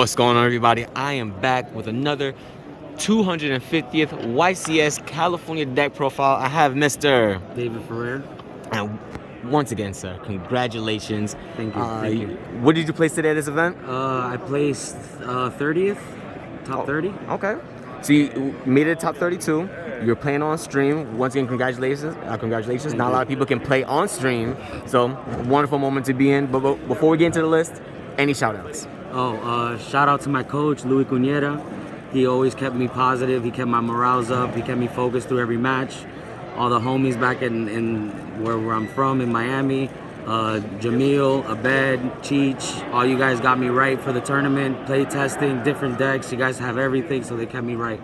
What's going on, everybody? I am back with another 250th YCS California deck profile. I have Mr. David Ferrer. And once again, sir, congratulations. Thank you. Thank you. What did you place today at this event? I placed 30th, top 30. Okay. So you made it top 32. You're playing on stream. Once again, congratulations. Congratulations. Not a lot of people can play on stream. So, wonderful moment to be in. But before we get into the list, any shout outs? Shout out to my coach, Louis Cunera. He always kept me positive. He kept my morals up. He kept me focused through every match. All the homies back in where I'm from in Miami, Jamil, Abed, Cheech, all you guys got me right for the tournament, play testing, different decks. You guys have everything, so they kept me right.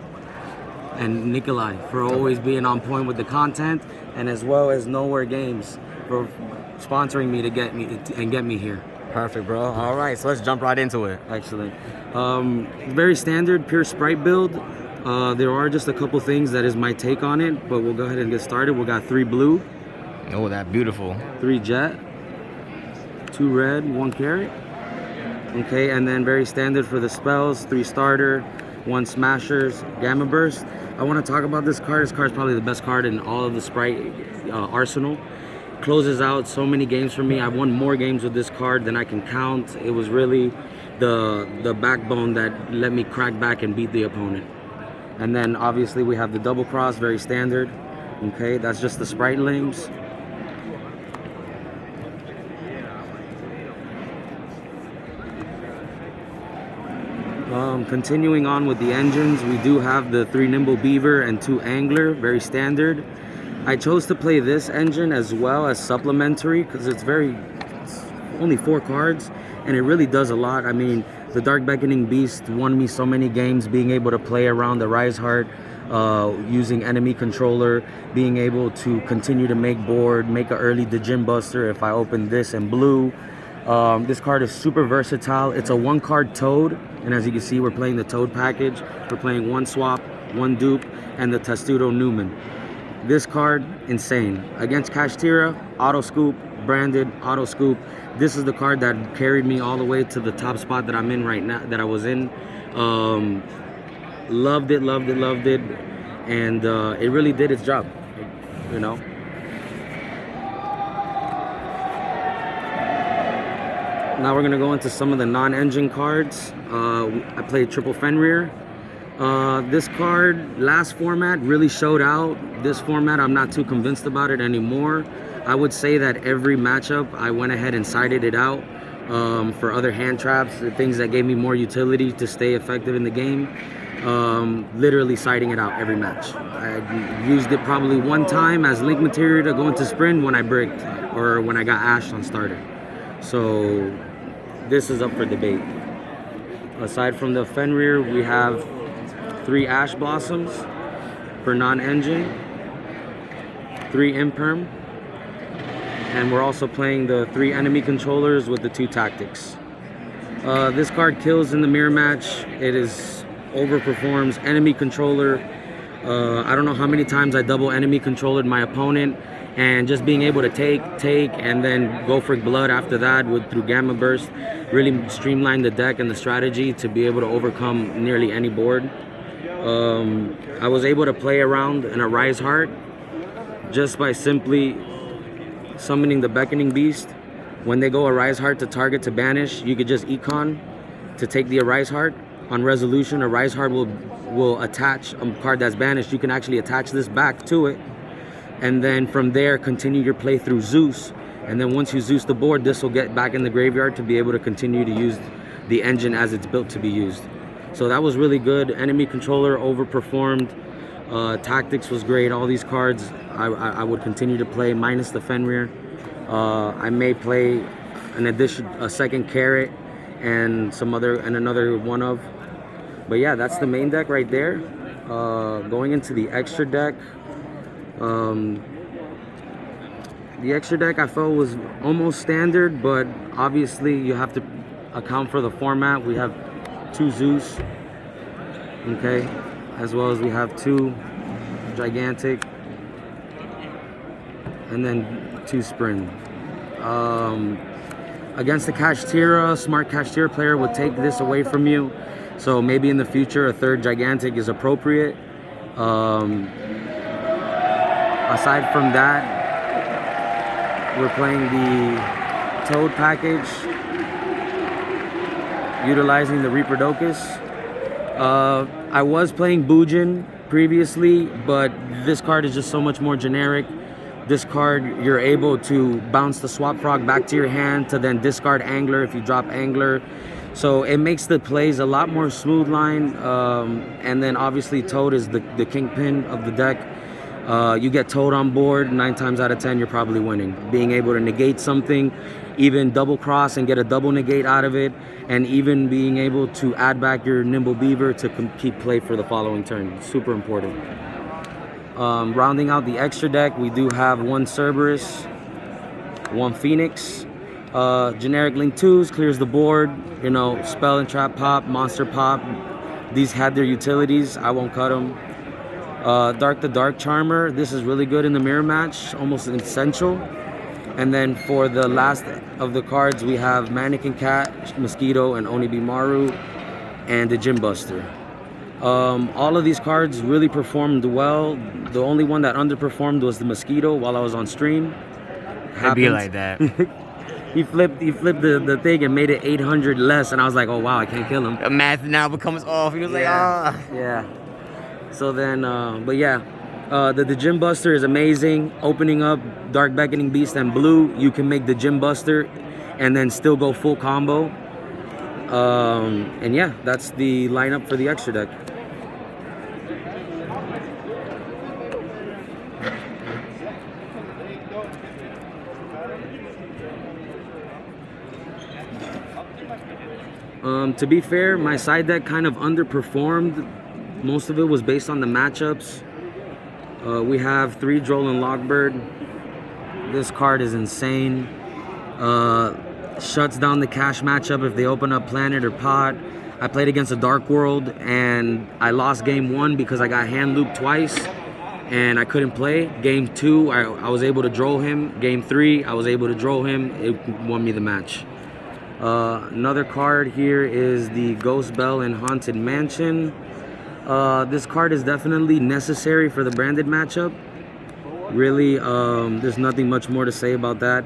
And Nikolai for always being on point with the content, and as well as Knowhere Games for sponsoring me to get me here. Perfect, bro. All right, so let's jump right into it. Excellent. Very standard, pure Spright build. There are just a couple things that is my take on it, but we'll go ahead and get started. We got 3 blue. Oh, that beautiful. 3 jet. 2 red, 1 carrot. Okay, and then very standard for the spells, 3 starter, 1 smashers, gamma burst. I want to talk about this card. This card is probably the best card in all of the Spright arsenal. Closes out so many games for me. I've won more games with this card than I can count. It was really the backbone that let me crack back and beat the opponent. And then obviously we have the double cross, very standard. Okay, that's just the Spright limbs. Continuing on with the engines, we do have the 3 Nimble Beaver and 2 Angler, very standard. I chose to play this engine as well as supplementary because it's only 4 cards and it really does a lot. I mean, the Dark Beckoning Beast won me so many games, being able to play around the Rise Heart, using enemy controller, being able to continue to make board, make an early Djinn Buster if I open this in blue. This card is super versatile. It's a 1-card Toad, and as you can see, we're playing the Toad package. We're playing 1 swap, 1 dupe, and the Testudo Newman. This card, insane. Against Kashtira, auto scoop, branded, auto scoop. This is the card that carried me all the way to the top spot that I'm in right now, that I was in. Loved it, loved it, loved it. And it really did its job, you know. Now we're gonna go into some of the non-engine cards. I played Triple Fenrir. This card, last format, really showed out. This format, I'm not too convinced about it anymore. I would say that every matchup, I went ahead and sided it out for other hand traps, things that gave me more utility to stay effective in the game. Literally siding it out every match. I used it probably 1 time as link material to go into sprint when I bricked or when I got ashed on starter. So this is up for debate. Aside from the Fenrir, we have 3 Ash Blossoms for non-engine, 3 Imperm, and we're also playing the 3 enemy controllers with the 2 tactics. This card kills in the mirror match. It is overperforms enemy controller. I don't know how many times I double enemy controllered my opponent, and just being able to take, and then go for blood after that through Gamma Burst really streamlined the deck and the strategy to be able to overcome nearly any board. I was able to play around in a Rise Heart just by simply summoning the Beckoning Beast. When they go a Rise Heart to target to banish, you could just econ to take the Rise Heart. On resolution, a Rise Heart will attach a card that's banished. You can actually attach this back to it, and then from there continue your play through Zeus. And then once you Zeus the board, this will get back in the graveyard to be able to continue to use the engine as it's built to be used. So that was really good. Enemy controller overperformed. Tactics was great. All these cards I would continue to play, minus the Fenrir. I may play a second carrot and another one of. But yeah, that's the main deck right there. Going into the extra deck. The extra deck I felt was almost standard, but obviously you have to account for the format. We have 2 Zeus, okay, as well as we have 2 Gigantic, and then 2 Spring. against the Kashtira, smart Kashtira player would take this away from you. So maybe in the future, a third gigantic is appropriate. Aside from that, we're playing the Toad package, utilizing the Reaperdocus. I was playing Bujin previously, but this card is just so much more generic. This card, you're able to bounce the Swap Frog back to your hand to then discard Angler if you drop Angler. So it makes the plays a lot more smooth line. And then obviously Toad is the kingpin of the deck. You get Toad on board, 9 times out of 10 you're probably winning. Being able to negate something, even double cross and get a double negate out of it, and even being able to add back your Nimble Beaver to keep play for the following turn. Super important. Rounding out the extra deck, we do have 1 Cerberus, 1 Phoenix, generic Link 2s, clears the board, you know, Spell and Trap Pop, Monster Pop. These had their utilities, I won't cut them. Dark the Dark Charmer, this is really good in the mirror match, almost essential. And then for the last of the cards, we have Mannequin Cat, Mosquito, and Onibimaru, and the Gym Buster. All of these cards really performed well. The only one that underperformed was the Mosquito while I was on stream. It'd be like that. He flipped the thing and made it 800 less, and I was like, oh wow, I can't kill him. The math now becomes off. He was like, ah. Yeah. So then, but yeah, the Gym Buster is amazing. Opening up Dark Beckoning Beast and blue, you can make the Gym Buster and then still go full combo. And yeah, that's the lineup for the extra deck. To be fair, my side deck kind of underperformed. Most of it was based on the matchups. We have 3 Droll and Lockbird. This card is insane. Shuts down the cash matchup if they open up Planet or Pot. I played against a Dark World and I lost game 1 because I got hand looped twice and I couldn't play. Game 2, I was able to Droll him. Game 3, I was able to Droll him. It won me the match. Another card here is the Ghost Bell and Haunted Mansion. This card is definitely necessary for the branded matchup. Really, there's nothing much more to say about that.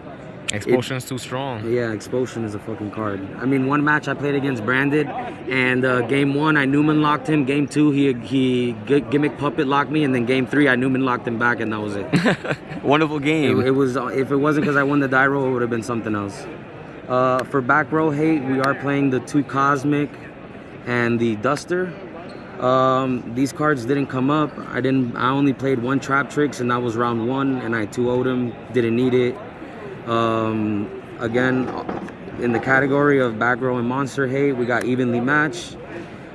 Expulsion's too strong. Yeah, Expulsion is a fucking card. I mean, one match I played against Branded, and game 1 I Newman locked him. Game 2 he gimmick puppet locked me, and then game 3 I Newman locked him back, and that was it. Wonderful game. It was if it wasn't because I won the die roll, it would have been something else. For back row hate, we are playing the 2 Cosmic and the Duster. These cards didn't come up. I only played 1 Trap Tricks, and that was round 1, and I 2-0'd him. Didn't need it. Again, in the category of back row and monster hate, we got evenly matched.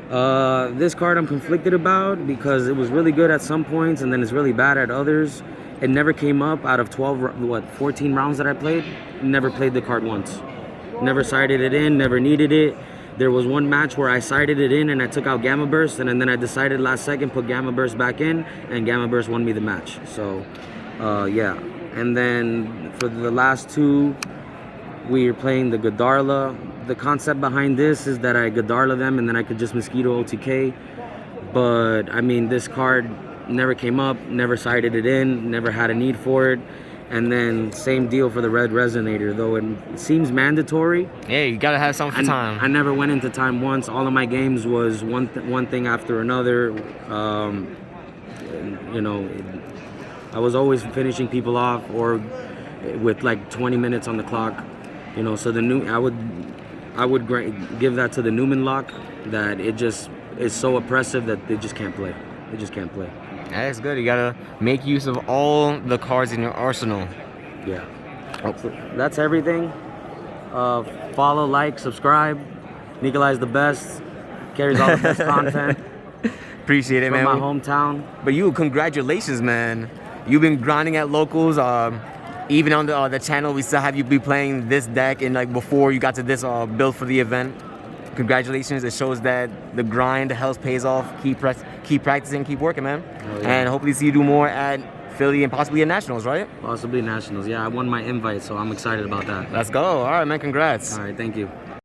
This card I'm conflicted about because it was really good at some points and then it's really bad at others. It never came up out of 14 rounds that I played. Never played the card once. Never sided it in, never needed it. There was 1 match where I sided it in and I took out Gamma Burst, and then I decided last second put Gamma Burst back in, and Gamma Burst won me the match. So, yeah. And then for the last 2, we are playing the Godarla. The concept behind this is that I Godarla them and then I could just Mosquito OTK. But I mean, this card never came up, never sided it in, never had a need for it. And then same deal for the Red Resonator, though it seems mandatory. Yeah, you gotta have something for time. I never went into time once. All of my games was one thing after another. You know, I was always finishing people off or with like 20 minutes on the clock. You know, so I would give that to the Newman lock, that it just is so oppressive that they just can't play. They just can't play. That's good. You gotta make use of all the cards in your arsenal. Yeah. So that's everything. Follow, like, subscribe. Nikolai's the best. Carries all the best content. Appreciate it, from man. my hometown. But you, congratulations, man. You've been grinding at locals. Even on the channel, we still have you be playing this deck, and like before you got to this build for the event. Congratulations. It shows that the grind, the health pays off. Keep practicing, keep working, man. Oh, yeah. And hopefully see you do more at Philly, and possibly a Nationals, right? Possibly Nationals. Yeah, I won my invite, so I'm excited about that. Let's go. All right, man. Congrats. All right, thank you.